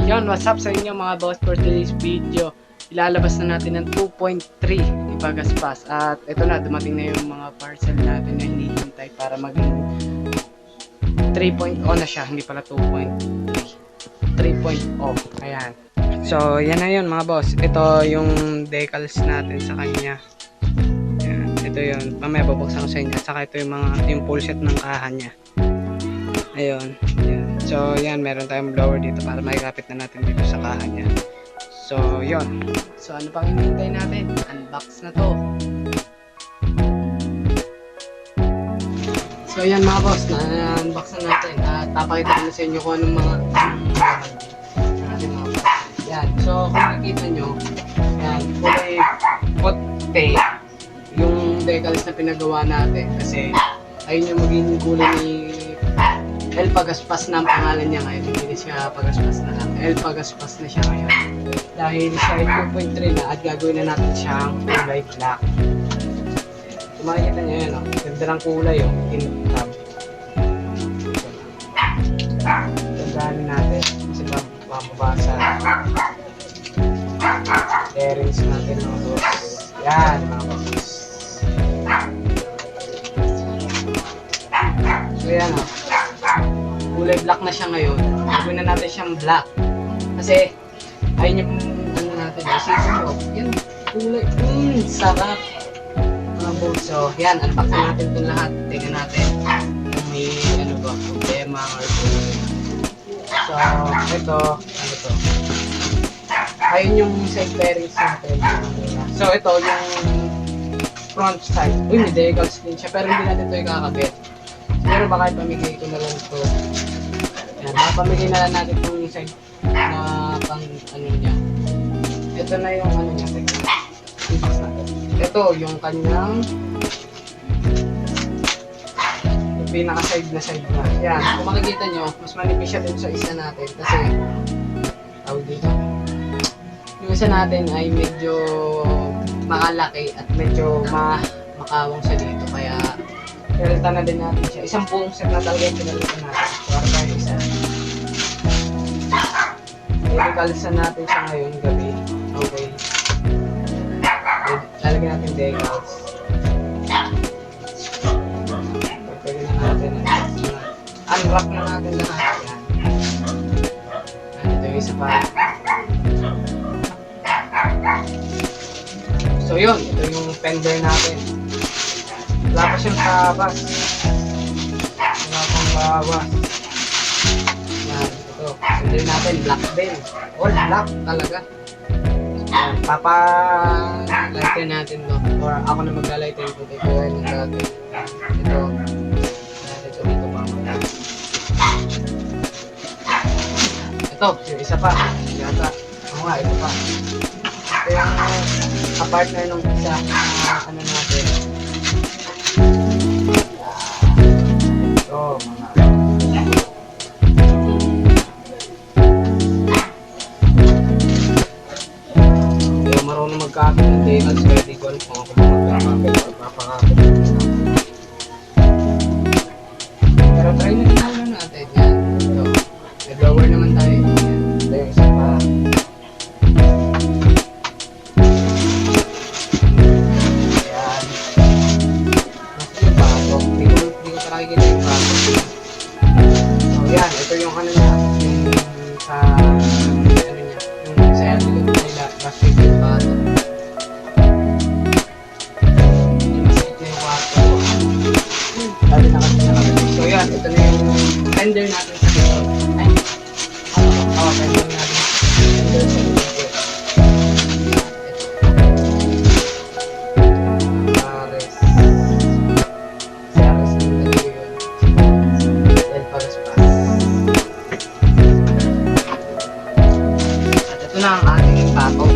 yun, what's up sa inyo mga boss. For today's video, ilalabas na natin ng 2.3 ipagaspas. At ito na, dumating na yung mga parcel natin na hinihintay para maging 3.0 na siya, hindi pala 2.3, 3.0. Ayan. So yan na yun mga boss. Ito yung decals natin sa kanya. Ayan, ito yun, mamaya babuksan ko sa inyo. At saka ito yung full set ng kahan niya. Ayun, yan. So yan, meron tayong blower dito para maikapit na natin dito sa kahan niya. So yun. So ano pang hinihintay natin? Unbox na to. So yan mga boss, na-unbox na natin. At papakita ko na sa inyo kung anong mga yan. So kung nakikita nyo, yan, kulay puti yung decals na pinagawa natin. Kasi ayun yung maging kulay ni El Pagaspas na ang pangalan niya ngayon. Hindi siya Pagaspas na lang. El Pagaspas na siya ngayon. Dahil siya ay 2.3 na at gagawin na natin siyang kulay black. Kung makikita niyo yan, ganda ng kulay, in-tab. Tandaan natin kasi mababasa bearings natin mga boss. Yan mga boss. So yan kulay black na siya ngayon. Gagawin na natin siyang black. Kasi ayun yung ano natin. Isipin mo, yan kulay. Sarap. Mga boss. So yan, unbox na natin itong lahat. Tingnan natin kung may ano ba, problema or so ito, ano to. Ayun yung side bearings natin. So ito yung front side. Uy, may decals din siya pero hindi natin ito ikakabit. Siguro baka ipamigay ko na lang ito. Yan, mapamigay na lang natin itong side na pang ano niya. Ito na yung ano niya. Ito yung kanyang yung pinaka side na na. Yan, kung makikita nyo, mas manipis siya dun sa isa natin kasi tawag dito. Yung isa natin ay medyo makalaki at medyo makawang siya dito kaya pinalitan na din natin siya. Isang buong set na talaga yung pinalitan natin. Para tayo isa. I-recalsan natin siya ngayon gabi. Okay. Lalagyan natin decals. Pagpagin na natin. Unwrap na natin lahat. Yan. Ito yung isa pa. So yun, ito yung fender natin. Wala pa siyang kabas. Wala pang bawas. Yan, ito. Fender natin, black din. All black talaga. Yan, papa-lighter natin no. Or ako na magla-lighter ito. Ito yung natin. Ito. Ito dito pa. Ito, yung isa pa. Yata. Oo nga, ito pa. Ito yung partner nung isa ano natin. Ito, mga kaya marunong magkakapit ng decals, ready ko alam kung ako magkakapit o papakapit pero try na rin muna natin yan. Ito, nag-lower naman tayo yan. Ito yung isa pa. Nakikita yung bago. So yan, ito yung ano niya, yung sa ano niya, yung sa likod nila, basket yung bago. Yung basket na yung bago. Dali na kasi sa kabit. So yan, ito na yung fender natin sa likod. Ay, fender natin. Fender sa likod. Ito na ang ating bato.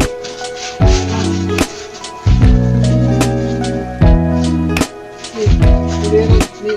Hindi